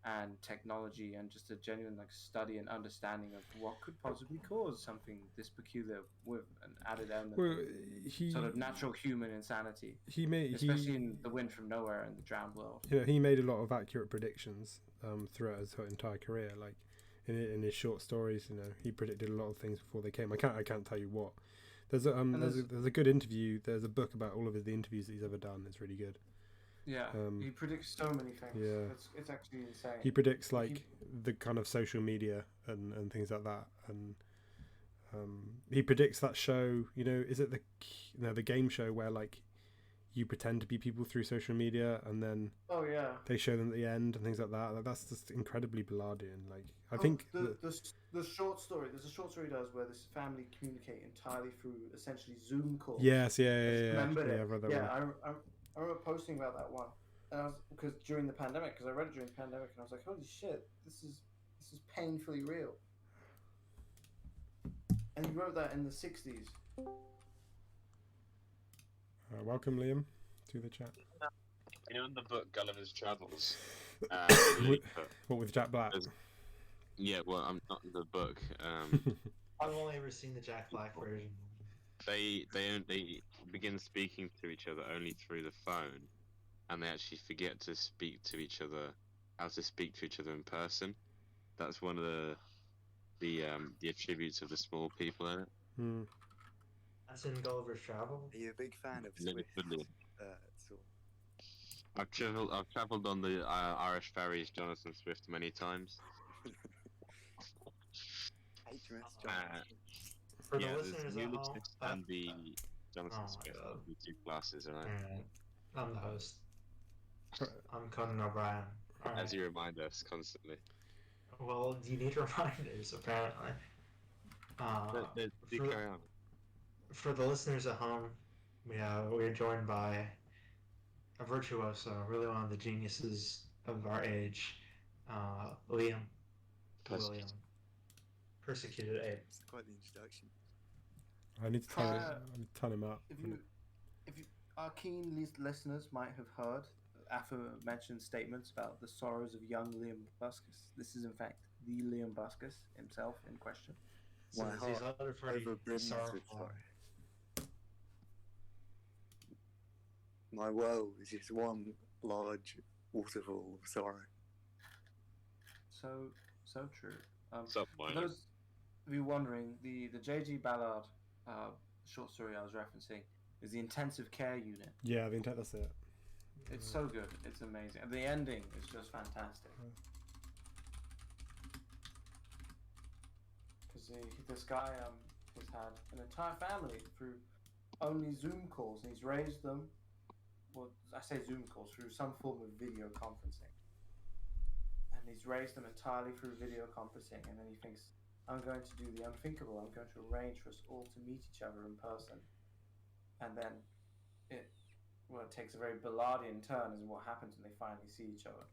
and technology and just a genuine like study and understanding of what could possibly cause something this peculiar with an added element of sort of natural human insanity. Especially in The Wind from Nowhere and The Drowned World. Yeah, he made a lot of accurate predictions throughout his entire career. Like in his short stories, he predicted a lot of things before they came. I can't tell you what. There's a good interview. There's a book about all of the interviews that he's ever done. It's really good. Yeah, he predicts so many things. Yeah. It's actually insane. He predicts like the kind of social media and things like that, and he predicts that show. You know, is it the game show where like you pretend to be people through social media and then they show them at the end and things like that. Like, that's just incredibly Ballardian. Like I think the short story. There's a short story he does where this family communicate entirely through essentially Zoom calls. Yes, yeah. Remember it? I read that one. I remember posting about that one, and because during the pandemic, because I read it during the pandemic, and I was like, holy shit, this is painfully real. And he wrote that in the 60s. Welcome, Liam, to the chat. You know, in the book Gulliver's Travels, what with Jack Black? Yeah, well, I'm not in the book. I've only ever seen the Jack Black version. They begin speaking to each other only through the phone, and they actually forget to speak to each other, how to speak to each other in person. That's one of the attributes of the small people in it. That's in Gulliver's Travel. Are you a big fan of Swift? I've travelled on the Irish ferries, Jonathan Swift, many times. HMS Jonathan. For the listeners at home, and the Jonathan Swift, the two classes, right? I'm the host. I'm Conan O'Brien. As you remind us constantly. Well, you need reminders, apparently. Carry on. For the listeners at home, we're joined by a virtuoso, really one of the geniuses of our age, Liam. William. Persecuted Ape. It's quite the introduction. I need to turn him up. If you our keen listeners might have heard aforementioned statements about the sorrows of young Liam Buscus. This is in fact the Liam Buscus himself in question. So My heart overbrims with sorrow. My world is just one large waterfall of sorrow. So true. For those of you wondering, the J.G. Ballard short story I was referencing is the intensive care unit. Yeah, that's it. It's so good. It's amazing. And the ending is just fantastic. Because this guy has had an entire family through only Zoom calls, and he's raised them. Well, I say Zoom calls through some form of video conferencing, and he's raised them entirely through video conferencing. And then he thinks, I'm going to do the unthinkable. I'm going to arrange for us all to meet each other in person. And then it takes a very Ballardian turn as what happens when they finally see each other.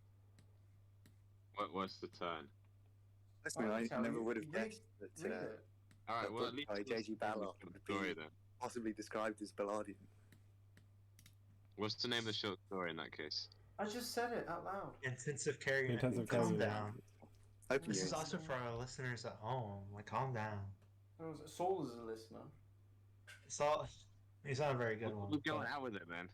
What's the turn? Listen, I never would have guessed that. All right, well, at least by J.G. Ballard would be possibly described as Ballardian. What's the name of the short story in that case? I just said it out loud. Intensive care unit. Calm down. This is also for our listeners at home. Like, calm down. Saul is a listener. Saul, he's not a very good one. We're going out with it, man.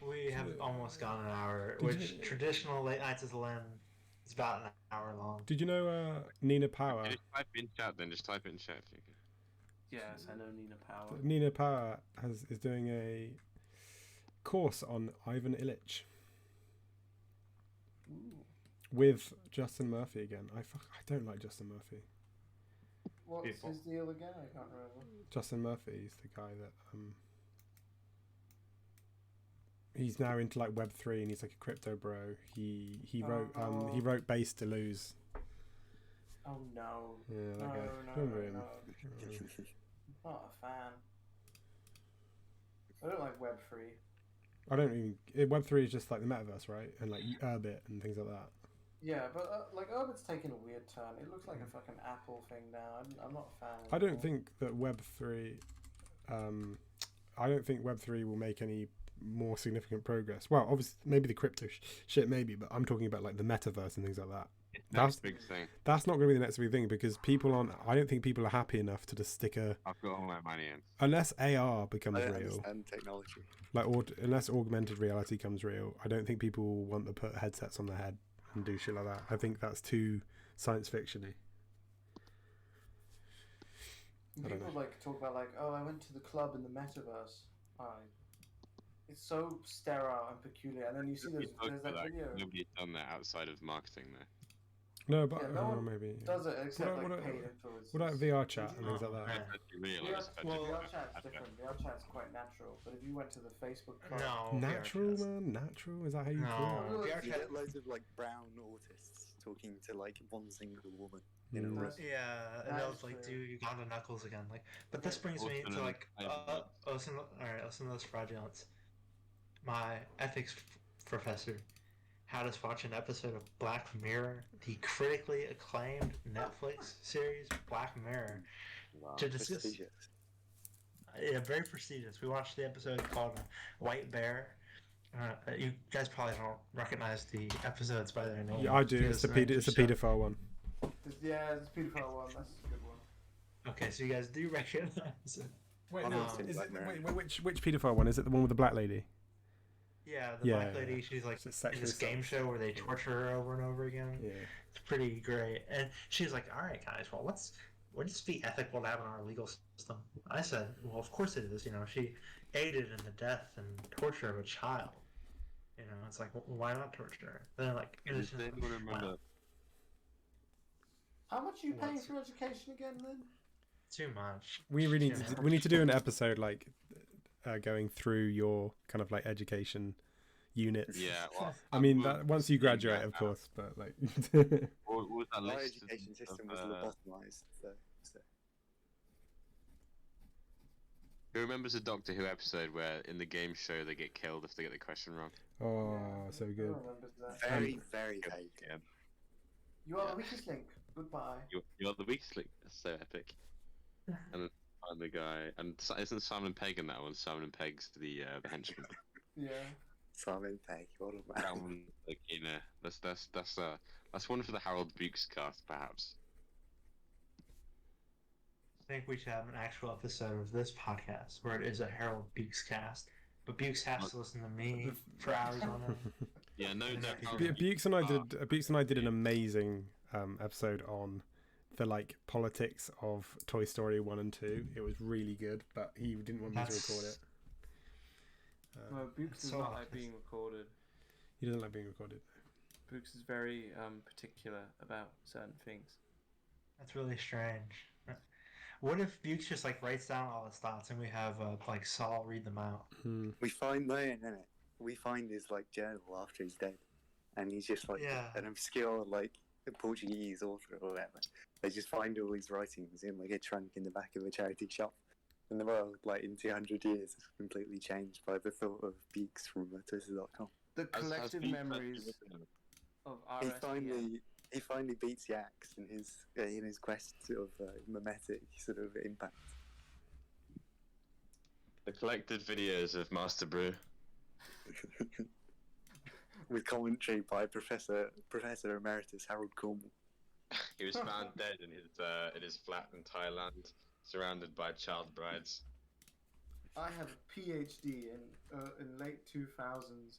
We have almost gone an hour, which traditional late nights is Lynn. It's about an hour long. Did you know Nina Power? Just type in chat then. Just type it in chat if you can. Yes, I know Nina Power. Nina Power is doing a course on Ivan Illich. Ooh. With Justin Murphy again. I don't like Justin Murphy. What's his deal again? I can't remember. Justin Murphy is the guy that he's now into like Web3 and he's like a crypto bro. He wrote Base to Lose. Oh no. Yeah, that guy. No. Not a fan. I don't like Web3. I don't even. Web3 is just like the metaverse, right? And like Urbit and things like that. Yeah, but like Urbit's taking a weird turn. It looks like a fucking Apple thing now. I'm not a fan. I don't think that Web3. I don't think Web3 will make any more significant progress. Well, obviously, maybe the crypto shit, maybe, but I'm talking about like the metaverse and things like that. That's the big thing. That's not going to be the next big thing because people aren't. I don't think people are happy enough to just stick a. I've got all my money in. Unless AR becomes real. Understand technology. Like, unless augmented reality comes real, I don't think people want to put headsets on their head and do shit like that. I think that's too science fiction-y. People like talk about like, oh, I went to the club in the metaverse. It's so sterile and peculiar. And then you see there's that video. Nobody's done that outside of marketing, though. No, but no one maybe does it except what paid influencers. what about VR chat and things like that? VR chat's different. VR chat's quite natural. But if you went to the Facebook club, Natural, man, natural. Is that how you feel? VR chat, loads of like brown autists talking to like one single woman. In a room. Yeah, and they'll like do Uganda knuckles again. Like, but this brings me to like Osimo's fraudulence. My ethics professor had us watch an episode of Black Mirror, the critically acclaimed Netflix series Black Mirror, to discuss. Yeah, very prestigious. We watched the episode called White Bear. You guys probably don't recognize the episodes by their name. Yeah, I do. It's a pedophile one. Yeah, it's a pedophile one. That's a good one. Okay, so you guys do recognize it. Wait, which pedophile one? Is it the one with the black lady? Yeah, the black lady, she's like in this game show where they torture her over and over again. Yeah. It's pretty great. And she's like, all right, guys, well, what does be ethical to have in our legal system? I said, well, of course it is. You know, she aided in the death and torture of a child. You know, it's like, well, why not torture her? And then, like, does anyone remember? How much are you paying for education again, then? Too much. We need to do an episode like going through your kind of like education units. Yeah, well, I mean that once you graduate, of course, but like. What was that Our list education system was lobotomized, so. Who remembers the Doctor Who episode where in the game show they get killed if they get the question wrong? Oh, so good. Very, very vague. Yeah. You are the weakest link. Goodbye. You're the weakest link. That's so epic. And the guy, and isn't Simon Pegg in that one? Simon Pegg's the henchman. Yeah. Simon Pegg, what a man. That one, like, you know, that's one for the Harold Bukes cast, perhaps. I think we should have an actual episode of this podcast where it is a Harold Bukes cast, but Bukes has to listen to me for hours on end. Yeah, no. Bukes and I did an amazing episode on the like politics of Toy Story 1 and 2. It was really good, but he didn't want me to record it. Well, Bukes does not like being recorded. He doesn't like being recorded. Bukes is very particular about certain things. That's really strange. What if Bukes just like writes down all his thoughts and we have like Saul read them out? We find we find his like journal after he's dead, and he's just like an obscure like Portuguese author or whatever. They just find all these writings in like a trunk in the back of a charity shop. And the world, like in 200 years, is completely changed by the thought of Beaks from Twitter.com. The collective memories of RSPN. He finally beats the axe in his quest of mimetic sort of impact. The collected videos of Master Brew. With commentary by Professor Emeritus Harold Cornwall. He was found dead in his flat in Thailand, surrounded by child brides. I have a PhD in late 2000s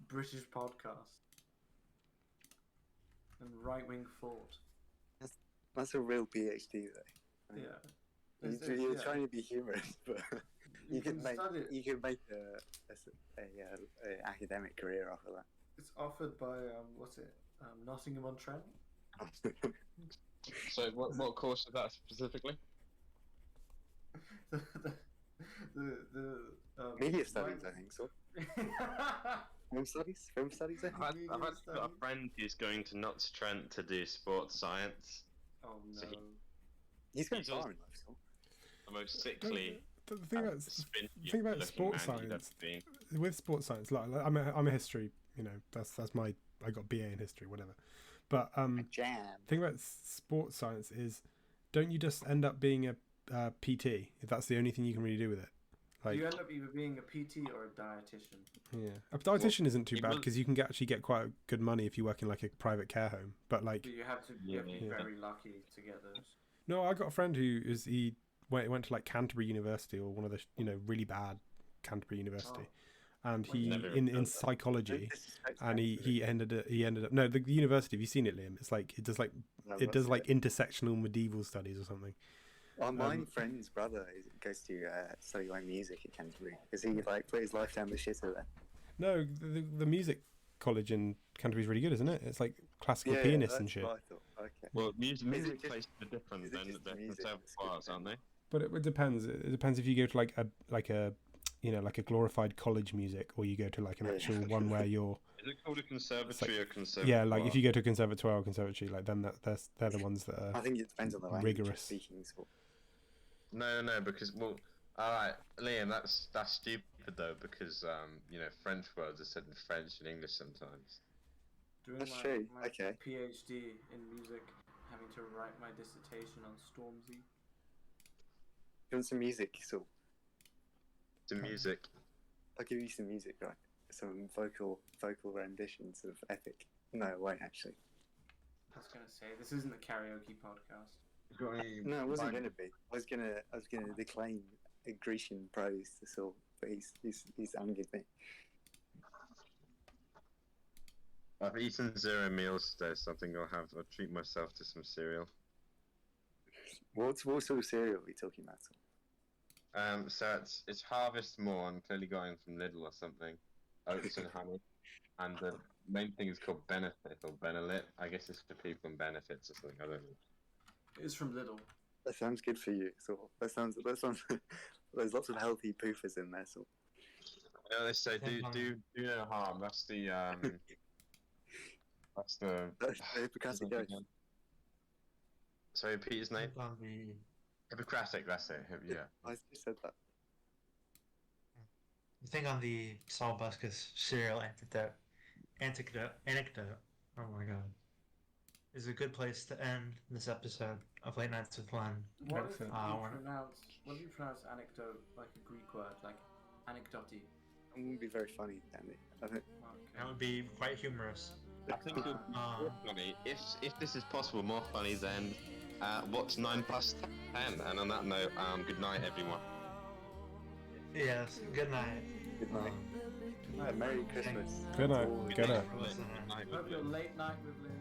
British podcast and right-wing thought. That's a real PhD, though. Yeah. You're trying to be humorous, but you can make a academic career off of that. It's offered by Nottingham on Trent. So what course is that specifically? the media studies, I think so. Film studies, I think. I've actually got a friend who's going to Notts Trent to do sports science. Oh no. So he's going far in life, so. The most sickly. The thing about sports science, with sports science, like I'm a history, you know, that's I got BA in history, whatever. But the thing about sports science is, don't you just end up being a PT if that's the only thing you can really do with it? Like, you end up either being a PT or a dietitian. Yeah, a dietitian isn't too bad because you can actually get quite good money if you work in like a private care home. But like, you have to be very lucky to get those. No, I got a friend who went to like Canterbury University or one of the really bad Canterbury University. And he in psychology, and he ended up no, the university. Have you seen it, Liam? It's like it does like intersectional medieval studies or something. My friend's brother goes to study like music at Canterbury because he like put his life down the shitter there. No, the music college in Canterbury is really good, isn't it? It's like classical pianists and shit. What I thought. Okay. Well, music places are different than the conservatoires, aren't they? But it depends. It depends if you go to like a like a glorified college music, or you go to like an actual one where you're. Is it called a conservatory or conservatoire? Yeah, like if you go to a conservatoire or conservatory, like then they're the ones that are. I think it depends on the language rigorous. Speaking. So. No, because all right, Liam, that's stupid though, because French words are said in French and English sometimes. Doing That's true. my Okay. PhD in music, having to write my dissertation on Stormzy. You want some music? So Some music. I'll give you some music, right? Some vocal renditions of Epic. No, it won't actually. I was gonna say this isn't a karaoke podcast. No, it wasn't gonna be. I was gonna declaim a Grecian prose to Saul, but he's angered me. I've eaten 0 meals today, so I think I'll treat myself to some cereal. What sort of cereal are we talking about? So it's Harvest More. I'm clearly going from Lidl or something. Oats and honey. And the main thing is called Benefit or Benelit. I guess it's for people on benefits or something. I don't know. It's from Lidl. That sounds good for you. So that sounds. There's lots of healthy poofers in there. So. They say do no harm. That's the That's the Hippocratic Oath. Sorry, repeat his name. Hippocratic. That's it. Yeah. I just said that. I think on the Saul Buscus cereal anecdote. Oh my god. Is a good place to end this episode of Late Nights with Len. What if you pronounce anecdote like a Greek word, like anecdote? It wouldn't be very funny, Andy. I think. That would be quite humorous. I think it would be more funny if this is possible. More funny than what's 9 past 10. And on that note, good night, everyone. Yes. Good night. Good night. Merry Christmas. Good night. Good night. Hope your late night with Liam.